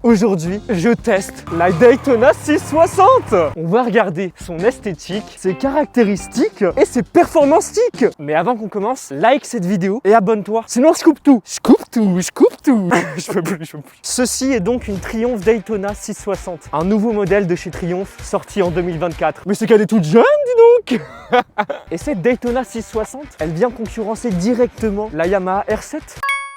Aujourd'hui, je teste la Daytona 660. On va regarder son esthétique, ses caractéristiques et ses performantiques. Mais avant qu'on commence, like cette vidéo et abonne-toi. Sinon, je coupe tout. Je coupe tout. Je peux plus. Ceci est donc une Triumph Daytona 660. Un nouveau modèle de chez Triumph, sorti en 2024. Mais c'est qu'elle est toute jeune, dis donc. Et cette Daytona 660, elle vient concurrencer directement la Yamaha R7,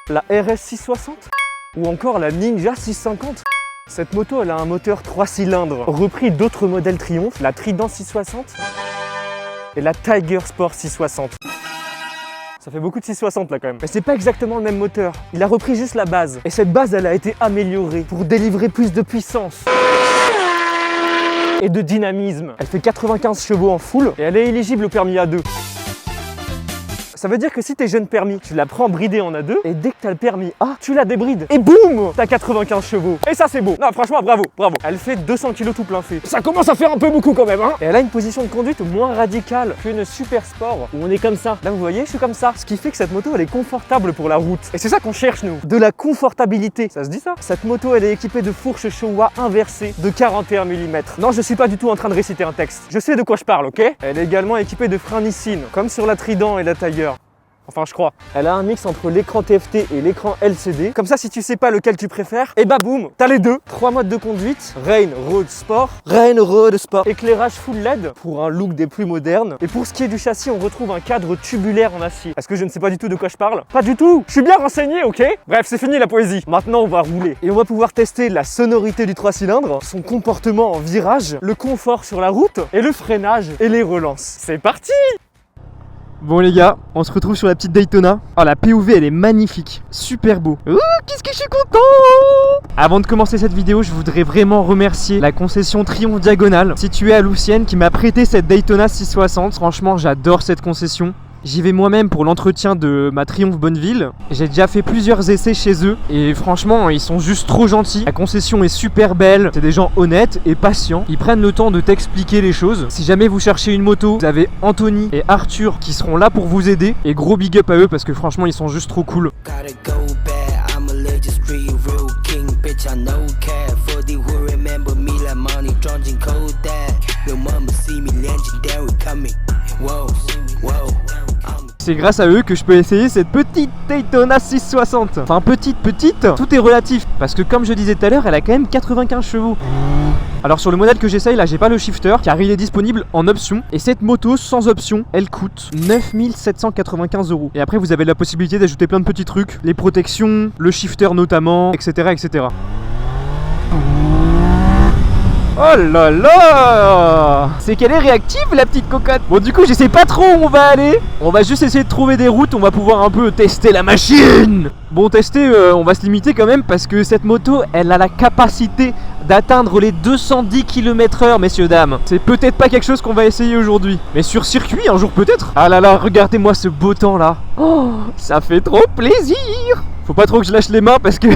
la RS 660 ou encore la Ninja 650. Cette moto, elle a un moteur 3 cylindres, repris d'autres modèles Triumph, la Trident 660 et la Tiger Sport 660. Ça fait beaucoup de 660 là quand même. Mais c'est pas exactement le même moteur. Il a repris juste la base. Et cette base, elle a été améliorée pour délivrer plus de puissance et de dynamisme. Elle fait 95 chevaux en full et elle est éligible au permis A2. Ça veut dire que si t'es jeune permis, tu la prends bridée en A2 et dès que t'as le permis A, tu la débrides. Et boum, t'as 95 chevaux. Et ça c'est beau. Non franchement bravo. Elle fait 200 kg tout plein fait. Ça commence à faire un peu beaucoup quand même hein. Et elle a une position de conduite moins radicale qu'une Super Sport où on est comme ça. Là vous voyez, je suis comme ça. Ce qui fait que cette moto elle est confortable pour la route. Et c'est ça qu'on cherche nous. De la confortabilité. Ça se dit ça? Cette moto elle est équipée de fourches Showa inversées de 41 mm. Non, je suis pas du tout en train de réciter un texte. Je sais de quoi je parle, ok? Elle est également équipée de freins Nissin, comme sur la Trident et la Tiger. Enfin, je crois. Elle a un mix entre l'écran TFT et l'écran LCD. Comme ça, si tu sais pas lequel tu préfères, et bah boum, t'as les deux. 3 modes de conduite. Rain, Road, Sport. Éclairage full LED pour un look des plus modernes. Et pour ce qui est du châssis, on retrouve un cadre tubulaire en acier. Est-ce que je ne sais pas du tout de quoi je parle? Pas du tout. Je suis bien renseigné, ok? Bref, c'est fini la poésie. Maintenant, on va rouler. Et on va pouvoir tester la sonorité du 3 cylindres, son comportement en virage, le confort sur la route, et le freinage et les relances. C'est parti! Bon les gars, on se retrouve sur la petite Daytona. Oh la POV elle est magnifique, super beau. Ouh, qu'est-ce que je suis content! Avant de commencer cette vidéo, je voudrais vraiment remercier la concession Triumph Diagonale, située à Louvciennes, qui m'a prêté cette Daytona 660. Franchement, j'adore cette concession. J'y vais moi-même pour l'entretien de ma Triumph Bonneville. J'ai déjà fait plusieurs essais chez eux et franchement, ils sont juste trop gentils. La concession est super belle, c'est des gens honnêtes et patients. Ils prennent le temps de t'expliquer les choses. Si jamais vous cherchez une moto, vous avez Anthony et Arthur qui seront là pour vous aider. Et gros big up à eux parce que franchement, ils sont juste trop cool. C'est grâce à eux que je peux essayer cette petite Daytona 660. Enfin petite, tout est relatif. Parce que comme je disais tout à l'heure, elle a quand même 95 chevaux. Alors sur le modèle que j'essaye là, j'ai pas le shifter car il est disponible en option. Et cette moto sans option, elle coûte 9 795 €. Et après vous avez la possibilité d'ajouter plein de petits trucs. Les protections, le shifter notamment, etc. Oh là là! C'est qu'elle est réactive la petite cocotte. Bon du coup je sais pas trop où on va aller. On va juste essayer de trouver des routes, on va pouvoir un peu tester la machine. Bon tester, on va se limiter quand même parce que cette moto elle a la capacité d'atteindre les 210 km/h messieurs dames. C'est peut-être pas quelque chose qu'on va essayer aujourd'hui. Mais sur circuit un jour peut-être. Ah là là, regardez-moi ce beau temps là. Oh, ça fait trop plaisir. Faut pas trop que je lâche les mains parce que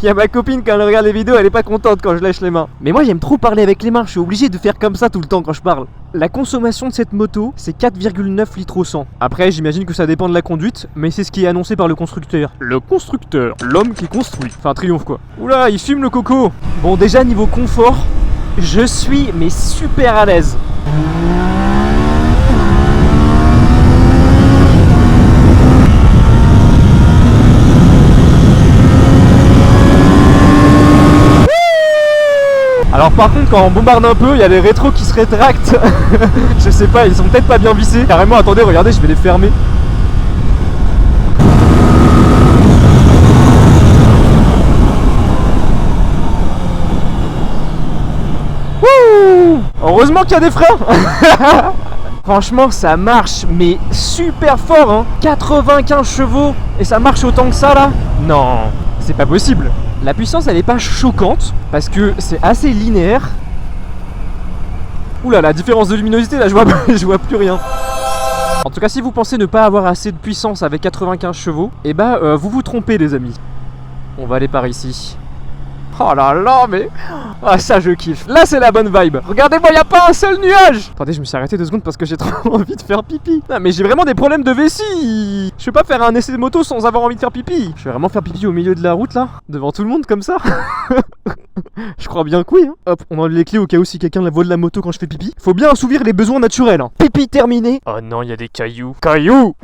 y a ma copine quand elle regarde les vidéos, elle est pas contente quand je lâche les mains. Mais moi j'aime trop parler avec les mains, je suis obligé de faire comme ça tout le temps quand je parle. La consommation de cette moto, c'est 4,9 litres au 100. Après, j'imagine que ça dépend de la conduite, mais c'est ce qui est annoncé par le constructeur. Le constructeur, l'homme qui construit. Enfin, Triumph quoi. Oula, il fume le coco. Bon, déjà niveau confort, je suis mais super à l'aise. Alors par contre quand on bombarde un peu, il y a les rétros qui se rétractent. Je sais pas, ils sont peut-être pas bien vissés. Carrément, attendez, regardez, je vais les fermer. Wouh! Heureusement qu'il y a des freins. Franchement ça marche mais super fort hein. 95 chevaux et ça marche autant que ça là? Non, c'est pas possible. La puissance elle est pas choquante parce que c'est assez linéaire. Oula, la différence de luminosité là, je vois plus rien. En tout cas si vous pensez ne pas avoir assez de puissance avec 95 chevaux, et bah vous vous trompez les amis. On va aller par ici. Oh là là, mais... Ah ça je kiffe. Là c'est la bonne vibe. Regardez-moi, y a pas un seul nuage. Attendez, je me suis arrêté 2 secondes parce que j'ai trop envie de faire pipi. Non mais j'ai vraiment des problèmes de vessie. Je peux pas faire un essai de moto sans avoir envie de faire pipi. Je vais vraiment faire pipi au milieu de la route là, devant tout le monde comme ça. Je crois bien que oui hein. Hop, on enlève les clés au cas où si quelqu'un la voit de la moto quand je fais pipi. Faut bien assouvir les besoins naturels hein. Pipi terminé. Oh non, il y a des cailloux. Cailloux.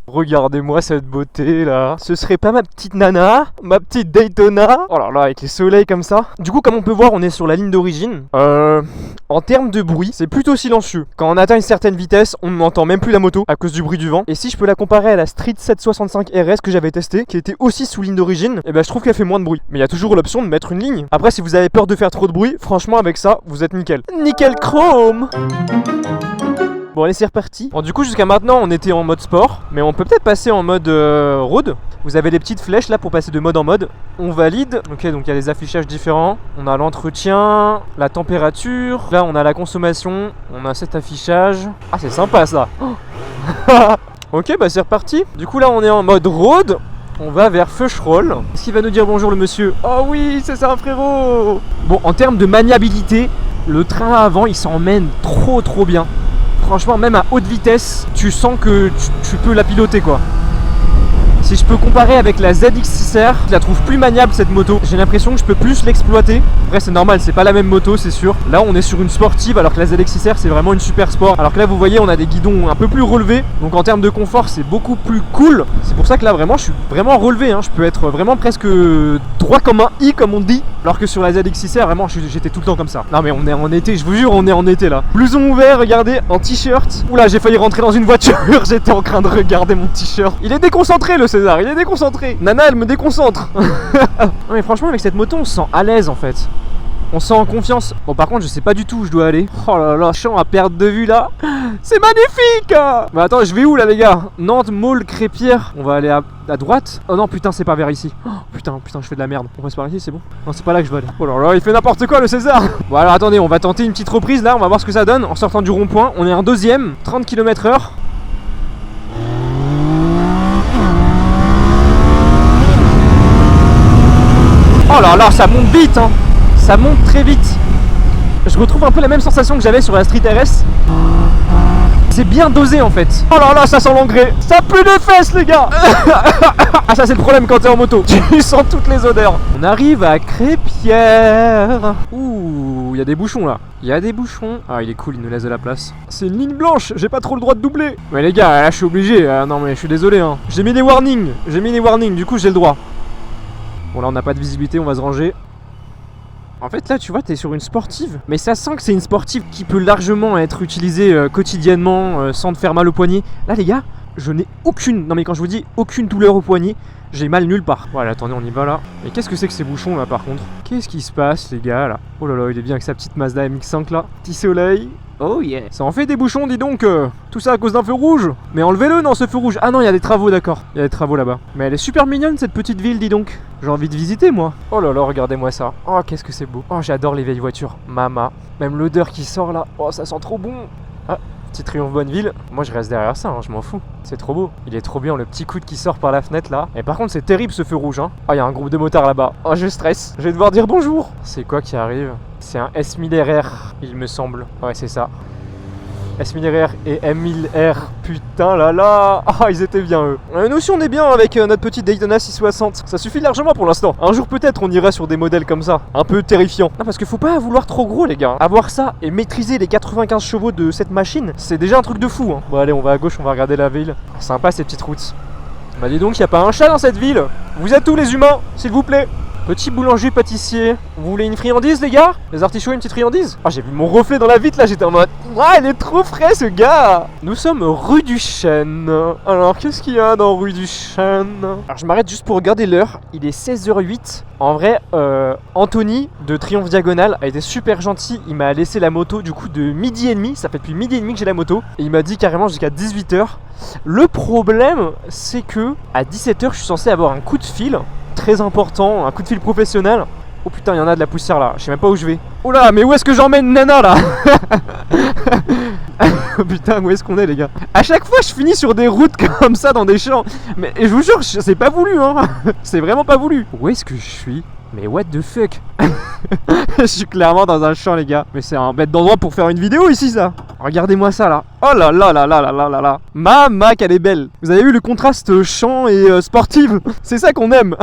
Regardez-moi cette beauté là. Ce serait pas ma petite nana, ma petite Daytona. Oh là là, avec les soleils comme ça. Du coup, comme on peut voir, on est sur la ligne d'origine. En termes de bruit, c'est plutôt silencieux. Quand on atteint une certaine vitesse, on n'entend même plus la moto à cause du bruit du vent. Et si je peux la comparer à la Street 765 RS que j'avais testée, qui était aussi sous ligne d'origine, et ben je trouve qu'elle fait moins de bruit. Mais il y a toujours l'option de mettre une ligne. Après, si vous avez peur de faire trop de bruit, franchement avec ça, vous êtes nickel. Nickel chrome. Bon allez, c'est reparti. Bon, du coup jusqu'à maintenant on était en mode sport, mais on peut peut-être passer en mode road. Vous avez des petites flèches là pour passer de mode en mode. On valide. Ok, donc il y a les affichages différents. On a l'entretien, la température. Là on a la consommation. On a cet affichage. Ah c'est sympa ça. Ok, bah c'est reparti. Du coup là on est en mode road. On va vers Feucherolles. Est-ce qu'il va nous dire bonjour le monsieur? Oh oui, c'est ça frérot. Bon, en termes de maniabilité, le train avant il s'emmène trop bien. Franchement, même à haute vitesse, tu sens que tu peux la piloter quoi. Si je peux comparer avec la ZX6R, je la trouve plus maniable cette moto. J'ai l'impression que je peux plus l'exploiter. Après c'est normal, c'est pas la même moto c'est sûr. Là on est sur une sportive alors que la ZX6R c'est vraiment une super sport. Alors que là vous voyez on a des guidons un peu plus relevés. Donc en termes de confort c'est beaucoup plus cool. C'est pour ça que là vraiment je suis vraiment relevé hein. Je peux être vraiment presque droit comme un i comme on dit. Alors que sur la ZX6R vraiment j'étais tout le temps comme ça. Non mais on est en été, je vous jure on est en été là. Blouson ouvert, regardez, en t-shirt. Oula j'ai failli rentrer dans une voiture. J'étais en train de regarder mon t-shirt. Il est déconcentré le César, il est déconcentré. Nana elle me déconcentre. Non mais franchement avec cette moto on se sent à l'aise en fait. On se sent en confiance. Bon par contre je sais pas du tout où je dois aller. Oh là là, champ à perte de vue là. C'est magnifique. Bah attends, je vais où là les gars? Nantes, Maule, Crépierre. On va aller à droite. Oh non putain c'est pas vers ici. Oh, putain je fais de la merde. On passe par ici c'est bon? Non c'est pas là que je veux aller. Oh là là il fait n'importe quoi le César. Bon alors attendez, on va tenter une petite reprise là. On va voir ce que ça donne en sortant du rond-point. On est en deuxième, 30 km/h. Oh là là, ça monte vite hein. Ça monte très vite. Je retrouve un peu la même sensation que j'avais sur la Street RS. C'est bien dosé en fait. Oh là là, ça sent l'engrais. Ça pue les fesses les gars. Ah ça c'est le problème quand t'es en moto. Tu sens toutes les odeurs. On arrive à Crépierre. Ouh, il y a des bouchons là. Il y a des bouchons. Ah il est cool, il nous laisse de la place. C'est une ligne blanche, j'ai pas trop le droit de doubler. Mais les gars, là je suis obligé. Non mais je suis désolé hein. J'ai mis des warnings, du coup j'ai le droit. Bon là on n'a pas de visibilité, on va se ranger. En fait là tu vois t'es sur une sportive. Mais ça sent que c'est une sportive qui peut largement être utilisée quotidiennement sans te faire mal au poignet. Là les gars, je n'ai aucune, non mais quand je vous dis aucune douleur au poignet, j'ai mal nulle part. Voilà, attendez on y va là. Mais qu'est-ce que c'est que ces bouchons là par contre? Qu'est-ce qui se passe les gars là? Oh là là il est bien avec sa petite Mazda MX-5 là. Petit soleil. Oh yeah. Ça en fait des bouchons dis donc. Tout ça à cause d'un feu rouge. Mais enlevez-le non ce feu rouge. Ah non il y a des travaux d'accord. Il y a des travaux là-bas. Mais elle est super mignonne cette petite ville dis donc. J'ai envie de visiter moi. Oh là là regardez-moi ça. Oh qu'est-ce que c'est beau. Oh j'adore les vieilles voitures. Mama. Même l'odeur qui sort là. Oh ça sent trop bon. Ah petit Triomphe Bonneville. Moi je reste derrière ça hein, je m'en fous. C'est trop beau. Il est trop bien le petit coude qui sort par la fenêtre là. Et par contre c'est terrible ce feu rouge hein. Oh il y a un groupe de motards là-bas. Oh je stresse. Je vais devoir dire bonjour. C'est quoi qui arrive? C'est un S1000RR il me semble. Ouais c'est ça. S1000RR et M1000R, putain là là. Ah ils étaient bien eux. Nous aussi on est bien avec notre petite Daytona 660. Ça suffit largement pour l'instant. Un jour peut-être on ira sur des modèles comme ça. Un peu terrifiant. Non parce qu'il faut pas vouloir trop gros les gars. Avoir ça et maîtriser les 95 chevaux de cette machine, c'est déjà un truc de fou hein. Bon allez on va à gauche, on va regarder la ville. Sympa ces petites routes. Bah dis donc y a pas un chat dans cette ville. Vous êtes où les humains s'il vous plaît? Petit boulanger pâtissier. Vous voulez une friandise les gars? Les artichauts, une petite friandise? Ah j'ai vu mon reflet dans la vitre là, j'étais en mode ouah il est trop frais ce gars. Nous sommes rue du Chêne. Alors qu'est-ce qu'il y a dans rue du Chêne? Alors je m'arrête juste pour regarder l'heure. Il est 16h08. En vrai Anthony de Triomphe Diagonale a été super gentil. Il m'a laissé la moto du coup de midi et demi. Ça fait depuis midi et demi que j'ai la moto. Et il m'a dit carrément jusqu'à 18h. Le problème c'est que à 17h je suis censé avoir un coup de fil très important, un coup de fil professionnel. Oh putain, il y en a de la poussière là, je sais même pas où je vais. Oh là, mais où est-ce que j'emmène Nana là? Oh putain, où est-ce qu'on est les gars? À chaque fois, je finis sur des routes comme ça dans des champs. Mais je vous jure, c'est pas voulu hein. C'est vraiment pas voulu. Où est-ce que je suis? Mais what the fuck. Je suis clairement dans un champ les gars. Mais c'est un bête d'endroit pour faire une vidéo ici ça. Regardez-moi ça là. Oh là là là là là là là là. Mama qu'elle est belle. Vous avez vu le contraste champ et sportive. C'est ça qu'on aime.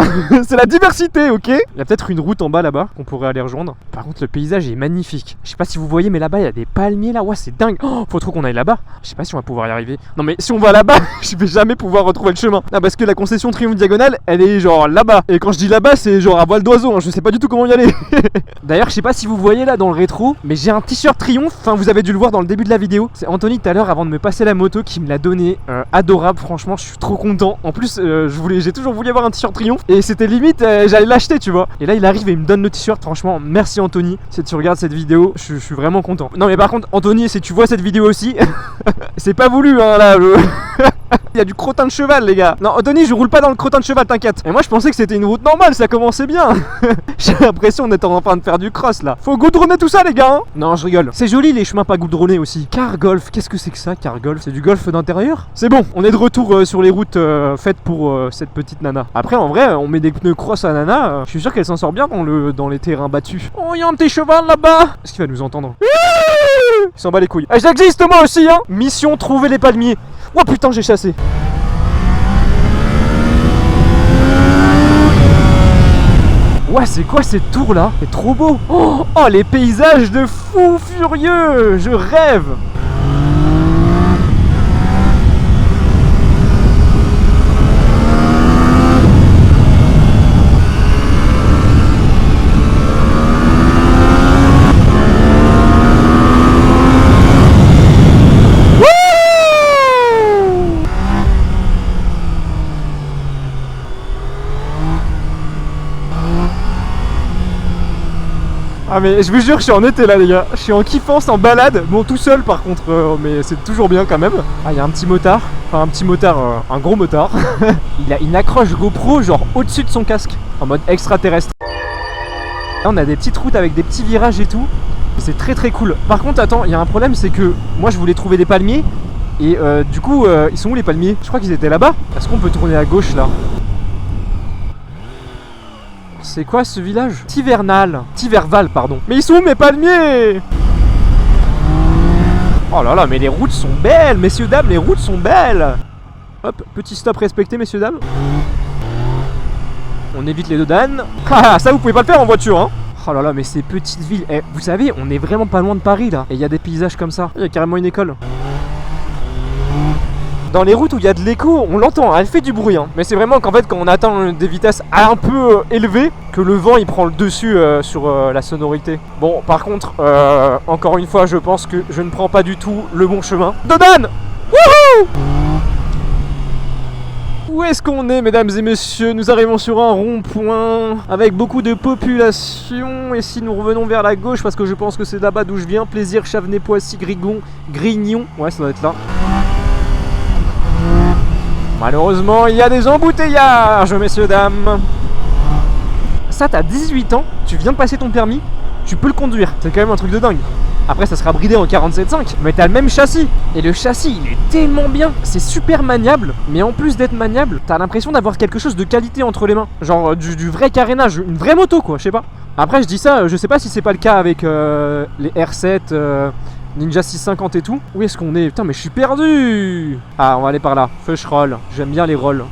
C'est la diversité, ok. Il y a peut-être une route en bas là-bas qu'on pourrait aller rejoindre. Par contre le paysage est magnifique. Je sais pas si vous voyez mais là-bas il y a des palmiers là. Ouais c'est dingue. Oh, faut trop qu'on aille là-bas. Je sais pas si on va pouvoir y arriver. Non mais si on va là-bas, je vais jamais pouvoir retrouver le chemin. Non parce que la concession Triomphe Diagonale elle est genre là-bas. Et quand je dis là-bas c'est genre à voile d'oiseau hein. Je sais pas du tout comment y aller. D'ailleurs je sais pas si vous voyez là dans le rétro, mais j'ai un t-shirt Triomphe. Enfin vous avez dû le voir dans le début de la vidéo. C'est Anthony tout à l'heure avant de me passer la moto qui me l'a donné. Adorable, franchement je suis trop content. En plus j'ai toujours voulu avoir un t-shirt Triomphe. Et c'était limite j'allais l'acheter tu vois. Et là il arrive et il me donne le t-shirt. Franchement merci Anthony. Si tu regardes cette vidéo je suis vraiment content. Non mais par contre Anthony si tu vois cette vidéo aussi c'est pas voulu hein là il y a du crottin de cheval les gars. Non Anthony je roule pas dans le crottin de cheval t'inquiète. Et moi je pensais que c'était une route normale, ça commençait bien. J'ai l'impression d'être en train de faire du cross là. Faut goudronner tout ça les gars hein. Non je rigole. C'est joli les chemins pas goudronnés aussi. Car golf, qu'est-ce que c'est que ça car golf? C'est du golf d'intérieur? C'est bon, on est de retour sur les routes faites pour cette petite nana. Après en vrai on met des pneus cross à nana. Je suis sûr qu'elle s'en sort bien dans les terrains battus. Oh il y a un petit cheval là-bas. Est-ce qu'il va nous entendre? Il s'en bat les couilles. Ah, j'existe moi aussi hein. Mission trouver les palmiers. Oh putain j'ai chassé. Ouais c'est quoi cette tour là? C'est trop beau. Oh les paysages de fou furieux. Je rêve. Ah mais je vous jure je suis en été là les gars. Je suis en kiffance, en balade. Bon tout seul par contre mais c'est toujours bien quand même. Ah il y a un petit motard. Enfin un petit motard, un gros motard. Il a une accroche GoPro genre au-dessus de son casque. En mode extraterrestre. Là on a des petites routes avec des petits virages et tout. C'est très très cool. Par contre attends, il y a un problème c'est que moi je voulais trouver des palmiers. Et du coup ils sont où les palmiers? Je crois qu'ils étaient là-bas. Est-ce qu'on peut tourner à gauche là? C'est quoi ce village? Tiverval, pardon. Mais ils sont où mes palmiers? Oh là là, mais les routes sont belles, messieurs, dames, les routes sont belles. Hop, petit stop respecté, messieurs, dames. On évite les dodanes. Ah, ça vous pouvez pas le faire en voiture, hein. Oh là là, mais ces petites villes. Eh, vous savez, on est vraiment pas loin de Paris, là. Et il y a des paysages comme ça. Il y a carrément une école. Dans les routes où il y a de l'écho, on l'entend, elle fait du bruit hein. Mais c'est vraiment qu'en fait quand on atteint des vitesses un peu élevées que le vent il prend le dessus sur la sonorité. Bon par contre, encore une fois je pense que je ne prends pas du tout le bon chemin. Dodane! Wouhou! Où est-ce qu'on est mesdames et messieurs? Nous arrivons sur un rond-point avec beaucoup de population. Et si nous revenons vers la gauche, parce que je pense que c'est là-bas d'où je viens, Plaisir, Chavenay, Poissy, Grignon. Ouais ça doit être là. Malheureusement, il y a des embouteillages, messieurs, dames. Ça, t'as 18 ans, tu viens de passer ton permis, tu peux le conduire. C'est quand même un truc de dingue. Après, ça sera bridé en 47.5, mais t'as le même châssis. Et le châssis, il est tellement bien. C'est super maniable, mais en plus d'être maniable, t'as l'impression d'avoir quelque chose de qualité entre les mains. Genre du vrai carénage, une vraie moto, quoi, je sais pas. Après, je dis ça, je sais pas si c'est pas le cas avec les R7... Ninja 650 et tout. Où est-ce qu'on est? Putain mais je suis perdu. Ah on va aller par là. Feuch roll. J'aime bien les rolls.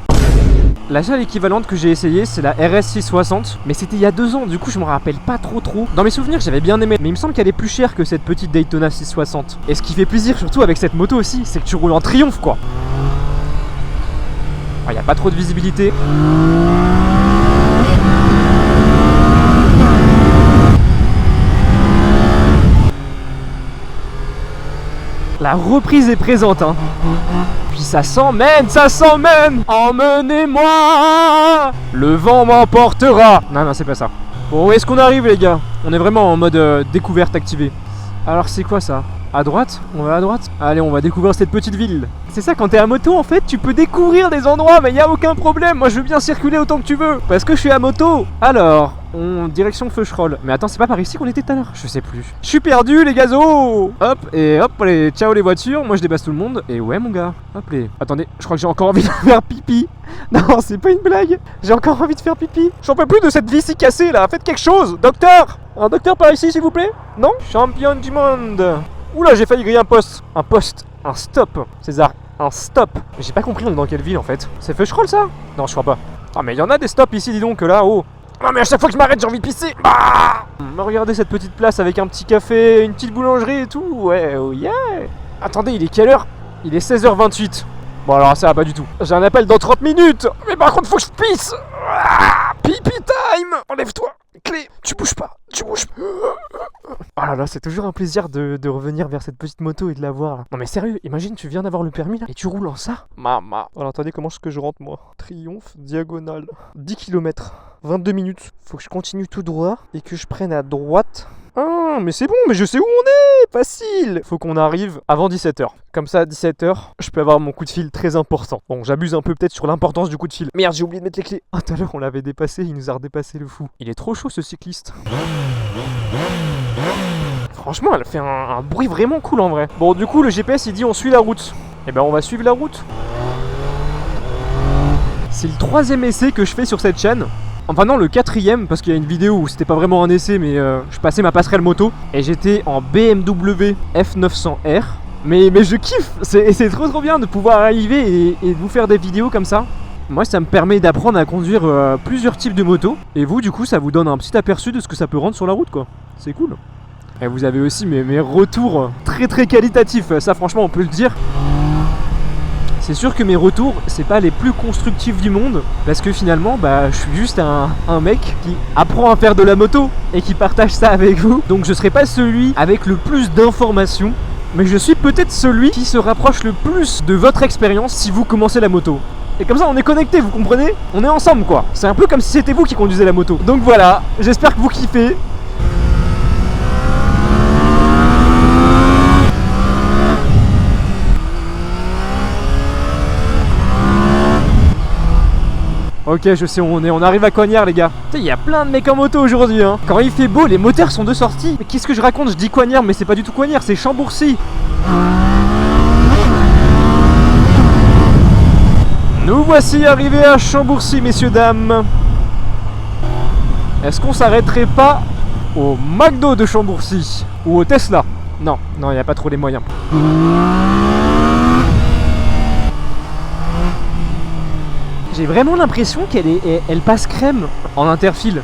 La seule équivalente que j'ai essayé c'est la RS 660. Mais c'était il y a 2 ans. Du coup je me rappelle pas trop. Dans mes souvenirs j'avais bien aimé. Mais il me semble qu'elle est plus chère que cette petite Daytona 660. Et ce qui fait plaisir surtout avec cette moto aussi, c'est que tu roules en triomphe quoi. Ah, y a pas trop de visibilité. La reprise est présente hein. Puis ça s'emmène, emmenez-moi. Le vent m'emportera. Non c'est pas ça. Bon où est-ce qu'on arrive les gars? On est vraiment en mode découverte activée. Alors c'est quoi ça? À droite? On va à droite? Allez, on va découvrir cette petite ville. C'est ça, quand t'es à moto, en fait, tu peux découvrir des endroits, mais y a aucun problème. Moi, je veux bien circuler autant que tu veux, parce que je suis à moto. Alors, direction Feucherolles. Mais attends, c'est pas par ici qu'on était tout à l'heure? Je sais plus. Je suis perdu, les gazos. Hop, et hop, allez, ciao les voitures. Moi, je dépasse tout le monde. Et ouais, mon gars. Hop, les... Attendez, je crois que j'ai encore envie de faire pipi. Non, c'est pas une blague. J'ai encore envie de faire pipi. J'en peux plus de cette vie si cassée, là. Faites quelque chose, docteur. Un docteur par ici, s'il vous plaît? Non? Champion du monde. Oula, j'ai failli griller un poste. Un poste. Un stop. César, un stop. Mais j'ai pas compris, on est dans quelle ville, en fait? C'est Feucherolles, ça? Non, je crois pas. Ah, mais il y en a des stops ici, dis donc, là, oh. Non mais à chaque fois que je m'arrête j'ai envie de pisser. Regardez cette petite place avec un petit café, une petite boulangerie et tout. Ouais, oh yeah. Attendez, il est quelle heure? Il est 16h28. Bon alors ça va pas du tout. J'ai un appel dans 30 minutes. Mais par contre faut que je pisse. Pipi time. Enlève-toi. Clé, tu bouges pas. Tu bouges pas. Oh là là, c'est toujours un plaisir de revenir vers cette petite moto et de la voir là. Non mais sérieux, imagine tu viens d'avoir le permis là et tu roules en ça. Mama. Alors attendez, comment est-ce que je rentre moi? Triomphe, diagonale. 10 km. 22 minutes. Faut que je continue tout droit et que je prenne à droite. Ah, mais c'est bon, mais je sais où on est. Facile. Faut qu'on arrive avant 17h. Comme ça, à 17h, je peux avoir mon coup de fil très important. Bon, j'abuse un peu peut-être sur l'importance du coup de fil. Merde, j'ai oublié de mettre les clés. Ah, tout à l'heure, on l'avait dépassé. Il nous a redépassé le fou. Il est trop chaud ce cycliste. Franchement, elle fait un bruit vraiment cool en vrai. Bon, du coup, le GPS il dit on suit la route. Et ben, on va suivre la route. C'est le 3e essai que je fais sur cette chaîne. Enfin non, le 4e, parce qu'il y a une vidéo où c'était pas vraiment un essai, mais je passais ma passerelle moto et j'étais en BMW F900R. Mais je kiffe, c'est trop bien de pouvoir arriver et de vous faire des vidéos comme ça. Moi ça me permet d'apprendre à conduire plusieurs types de motos. Et vous du coup ça vous donne un petit aperçu de ce que ça peut rendre sur la route quoi. C'est cool. Et vous avez aussi mes retours très qualitatifs, ça franchement on peut le dire. C'est sûr que mes retours, c'est pas les plus constructifs du monde, parce que finalement, bah, je suis juste un mec qui apprend à faire de la moto et qui partage ça avec vous. Donc je serai pas celui avec le plus d'informations, mais je suis peut-être celui qui se rapproche le plus de votre expérience si vous commencez la moto. Et comme ça on est connectés, vous comprenez? On est ensemble quoi. C'est un peu comme si c'était vous qui conduisez la moto. Donc voilà, j'espère que vous kiffez. Ok, je sais où on est, on arrive à Coignard les gars. Tu sais, il y a plein de mecs en moto aujourd'hui hein. Quand il fait beau, les moteurs sont de sortie. Mais qu'est-ce que je raconte? Je dis Coignard, mais c'est pas du tout Coignard, c'est Chambourcy. Nous voici arrivés à Chambourcy, messieurs, dames. Est-ce qu'on s'arrêterait pas au McDo de Chambourcy? Ou au Tesla? Non, il n'y a pas trop les moyens. J'ai vraiment l'impression qu'elle passe crème en interfile.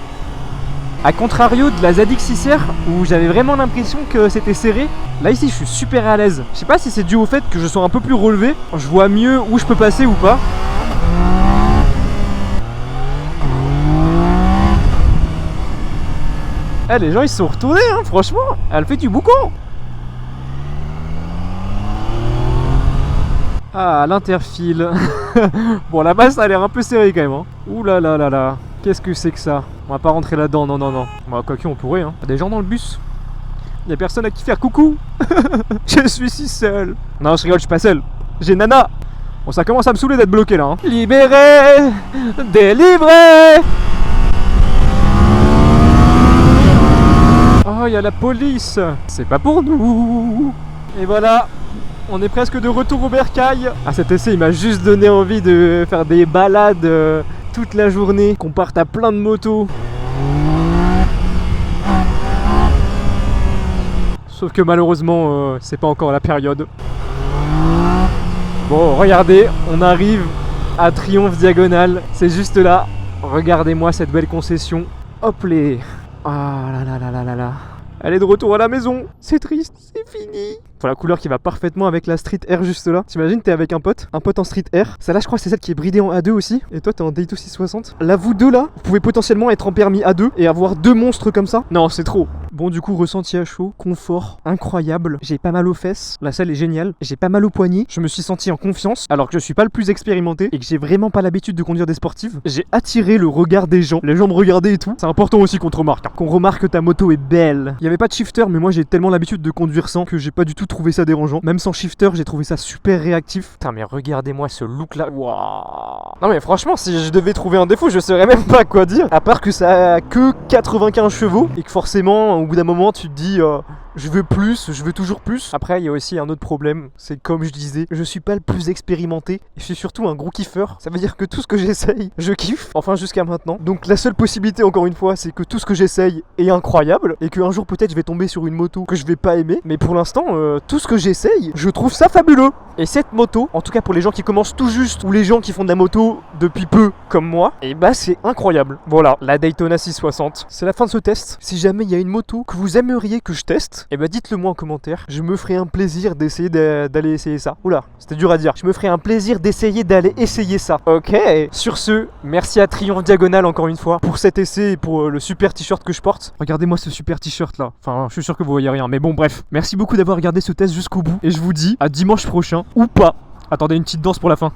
A contrario de la ZX6R où j'avais vraiment l'impression que c'était serré. Là ici je suis super à l'aise. Je sais pas si c'est dû au fait que je sois un peu plus relevé. Je vois mieux où je peux passer ou pas. Eh, les gens ils se sont retournés hein, franchement. Elle fait du boucan. Ah, l'interfile. Bon, là-bas, ça a l'air un peu serré quand même. Hein. Ouh là là là là. Qu'est-ce que c'est que ça? On va pas rentrer là-dedans, non. Bah, quoique, on pourrait. Hein. Y a des gens dans le bus. Y a personne à qui faire coucou. Je suis si seul. Non, je rigole, je suis pas seul. J'ai Nana. Bon, ça commence à me saouler d'être bloqué là. Hein. Libéré, délivré. Oh, y a la police. C'est pas pour nous. Et voilà. On est presque de retour au bercail. Ah, cet essai il m'a juste donné envie de faire des balades toute la journée, qu'on parte à plein de motos. Sauf que malheureusement c'est pas encore la période. Bon, regardez, on arrive à Triomphe Diagonale. C'est juste là. Regardez-moi cette belle concession. Hop les. Ah là là là là là là. Elle est de retour à la maison. C'est triste, c'est fini. Pour la couleur qui va parfaitement avec la Street R juste là. T'imagines, t'es avec un pote en Street R. Celle-là, je crois que c'est celle qui est bridée en A2 aussi. Et toi, t'es en Dayto 660. Là, vous deux là, vous pouvez potentiellement être en permis A2 et avoir deux monstres comme ça. Non, c'est trop. Bon, du coup, ressenti à chaud, confort, incroyable. J'ai pas mal aux fesses. La selle est géniale. J'ai pas mal aux poignets. Je me suis senti en confiance alors que je suis pas le plus expérimenté et que j'ai vraiment pas l'habitude de conduire des sportives. J'ai attiré le regard des gens. Les gens me regardaient et tout. C'est important aussi qu'on te remarque. Hein. Qu'on remarque que ta moto est belle. Il y avait pas de shifter, mais moi j'ai tellement l'habitude de conduire sans que j'ai pas du tout trouvé ça dérangeant. Même sans shifter, j'ai trouvé ça super réactif. Putain, mais regardez-moi ce look là. Waouh. Non mais franchement, si je devais trouver un défaut, je saurais même pas quoi dire. À part que ça a que 95 chevaux et que forcément, au bout d'un moment, tu te dis je veux plus, je veux toujours plus. Après, il y a aussi un autre problème, c'est comme je disais, je suis pas le plus expérimenté et je suis surtout un gros kiffeur. Ça veut dire que tout ce que j'essaye, je kiffe, enfin jusqu'à maintenant. Donc la seule possibilité, encore une fois, c'est que tout ce que j'essaye est incroyable et qu'un jour peut-être je vais tomber sur une moto que je vais pas aimer. Mais pour l'instant, tout ce que j'essaye, je trouve ça fabuleux. Et cette moto, en tout cas pour les gens qui commencent tout juste ou les gens qui font de la moto depuis peu comme moi, et bah c'est incroyable. Voilà, la Daytona 660. C'est la fin de ce test. Si jamais il y a une moto que vous aimeriez que je teste, et bah dites-le moi en commentaire. Je me ferai un plaisir d'essayer d'aller essayer ça. Oula, c'était dur à dire. Je me ferai un plaisir d'essayer d'aller essayer ça. Ok. Sur ce, merci à Triangle Diagonal encore une fois pour cet essai et pour le super t-shirt que je porte. Regardez-moi ce super t-shirt là. Enfin, je suis sûr que vous voyez rien, mais bon bref. Merci beaucoup d'avoir regardé ce test jusqu'au bout et je vous dis à dimanche prochain ou pas. Attendez, une petite danse pour la fin.